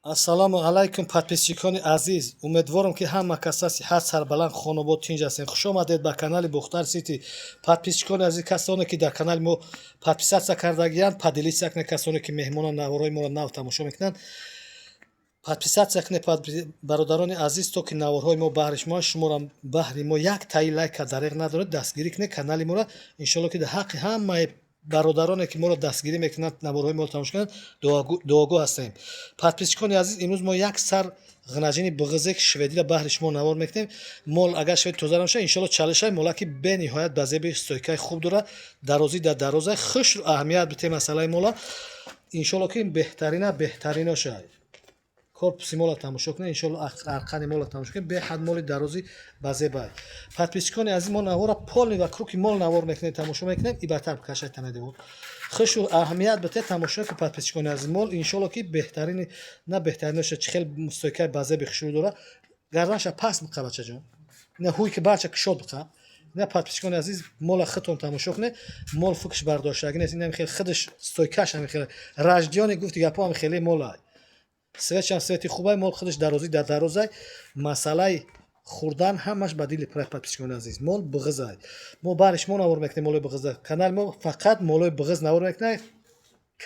ассалому алайкум подписчикони азиз, умедворам ки ҳама каса сиҳат сарбаланд хонобод тинҷ ҳастем. Хушомадед ба канали Бухтар Сити. Подписчикони азиз, касоне ки дар канали мо подписатсия кардагиянд, поделитсия кунед. Касоне ки меҳмонон наворои моро нав тамошо мекунанд, подписатсия кунед бародарони азиз, то ки наворҳои мо баҳри шумо, шуморо баҳри мо як таи лайка дареғ надоред, дастгирӣ кунед канали моро. Иншоалло ки дар ҳаққи ҳамаи бародароне ки моро дастгирӣ мекунанд, наворҳои моро тамошо кунанд, дуогӯ ҳастем. Подписчикони азиз, имрӯз мо як сар ғнаҷини буғизек шведиро баҳри шумо навор мекунем. Мол агар шведи тоза намешавад, иншоалло чалишай молаки бениҳоят ба зеби стойкаи хуб дорад, дарозӣ дар дароза хушру аҳамият бите масъалаи мола. Иншоалло ки беҳтарино шавад. корпуси мола тамошо кунед, иншоалло арқани мола тамошо кунед, беҳад моли дарози ба зебай. Подписчикони азиз, мо навора полни ва круки мол навор мекунем, тамошо мекунем. Ибатар кашай танадево хушру аҳамият бите тамошо ки подписчикони азиз, мол иншоалло ки беҳтарини на беҳтарин шо чихел мустойкай ба зеби хушру дора. Гарданша паст муқа бачаҷон, на ҳуй ки бача кишод муқа. Не, подписчикони азиз, мола хитон тамошо кунед. Мол фукш бардоштаги нест, ин хел хидш стойкаш ҳам хел раждиони гуфти гапо ҳам хеле молай. Светчам свети хубай, мол худаш дарозӣ дар дарозай. Масъалаи хурдан ҳамаш ба дили подписчикони азиз. Мол буғизай. Мо баҳри шумо навор мекунем молои буғиза. Канали мо фақат молои буғиз навор мекунем.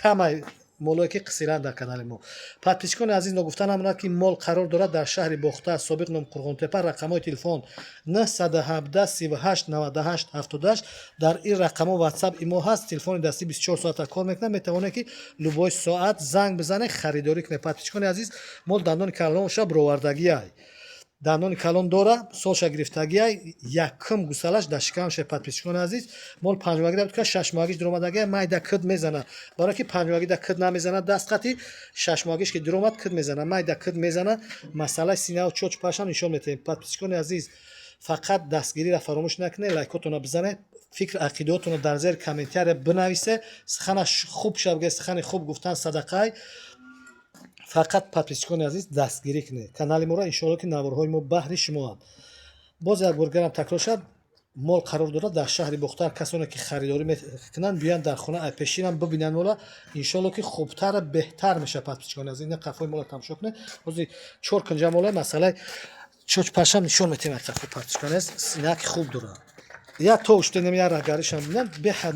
Камай молое ки қисиранд дар канали мо. Подписчикони азиз, ногуфтан ҳамонад ки мол қарор дорад дар шаҳри Бохта, собиқ ном Қурғонтепа. Рақамҳои телефон 917 38 98 78. дар ин рақамҳо WhatsApp имо ҳаст. Телефони дастӣ 24 соата кор мекунад. Метавонед ки любой соат занг бизанед, харидорӣ кунед. Подписчикони азиз, мол дандони калон ша бировардагиай. Дандони калон дора, солша гирифтагиай, якум гусалаш дар шикамша. Подписчикони азиз, мол панҷумагӣ дабуд ка шашмагиш диромадагиай, майда кид мезана. Барои ки панҷумагӣ да кид намезана дастқати, шашмагиш ки диромад кид мезана, майда кид мезана. Масъалаи синаву чоч пашам нишон метаҳем. Подписчикони азиз, фақат дастгириро фаромӯш накунед, лайкотонро бизанед, фикр ақидотонро дар зери комментария бинависед. Суханаш хуб шавге, сухани хуб гуфтан садақай. Фақат подписчикони азиз, дастгирӣ кунед канали моро. Иншоалло ки наворҳои мо баҳри шумоанд. Боз як бор гарам такрор шад, мол қарор дорад дар шаҳри Бухтар. Касоне ки харидорӣ мекунанд, биёянд дар хона пешинам бибинанд мола. Иншоалло ки хубтару беҳтар мешавад. Подписчикони азиз, ин қафои мола тамошо кунед. ҳозир 4 кунҷа мола масъалаи чоч пашам нишон метем. қафои подписчикони азиз синаки хуб дорад. Я то уштенем я рагаришам бинанд, беҳад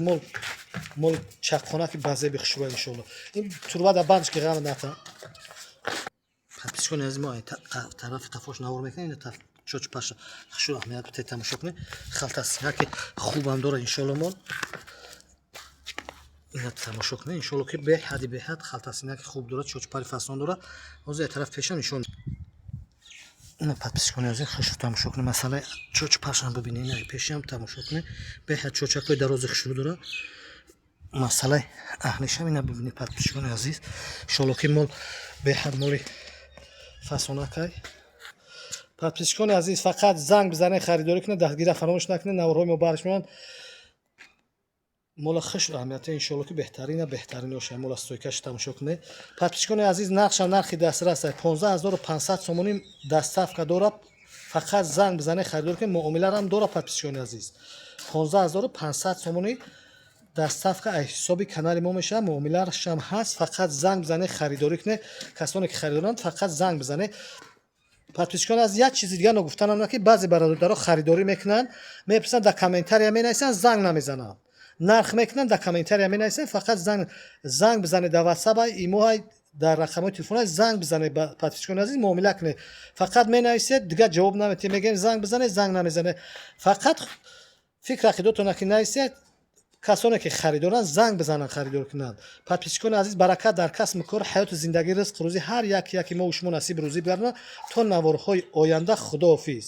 мол чақхонаки ба зеби хушрӯ. Иншоалло ин турба да бандш ки ғам ната. Подписчикони азиз, мо тарафи тафош навор мекунем. ин таф чоч паша хушрӯ аҳамият бите тамошо кунед. халта синаки хубам дора. Иншоалло мол ина тамошо кунед. Иншоалло ки беҳади беҳад халта синаки хуб дора, чоч пари фасон дора. ҳозир тараф пешам нишон. ина подписчикони азиз, хушрӯ тамошо кунед. Масъалаи чоч пашам бибинед. ина пешам тамошо кунед. беҳад чочакҳои дарози хушрӯ дора. масъалаи аҳнишам ина бибинед подписчикони азиз. иншоалло ки мол беҳад моли фасонакай. подписчикони азиз, фақат занг бизанед, харидорӣ кунед, дастгирӣ фаромӯш накунед. наворҳои мо баҳриш меоянд. мола хушрӯ аҳамият, иншоалло ки беҳтарин ошад. мола стойкаш тамошо кунед. подписчикони азиз, нархша нархи дастрас 15500 сомонӣ дастсафка дорад. фақат занг бизанед, харидорӣ кунед. муомиларо ҳам дорад. подписчикони азиз, 15500 сомонӣ дастсафка аз ҳисоби канали мо мешавад. муомилааш ҳам ҳаст. фақат занг бизанед, харидорӣ кунед. касоне ки харидоранд, фақат занг бизанед. подписчикони аз як чизи дигар ногуфтанам ки баъзе бародаро харидорӣ мекунанд, мепурсанд, дар комментария менависанд, занг намезананд. нарх мекунанд, дар комментария менависанд, фақат занг бизанед. дар WhatsApp имоҳай, дар рақамҳои телефонай занг бизанед. подписчикони азиз, муомила кунед. фақат менависед, дигар ҷавоб наметед. мегӯем занг бизанед, занг намезанед. фақат фикр ақидотонро ки нависед, касоне ки харидоранд, занг бизананд, харидор кунанд. подписчикони азиз, баракат дар касбу кор, ҳаёту зиндагӣ, ризқ рӯзӣ ҳар яки мо шумо насиб рӯзӣ бигардонад. то наворҳои оянда, худоҳофиз.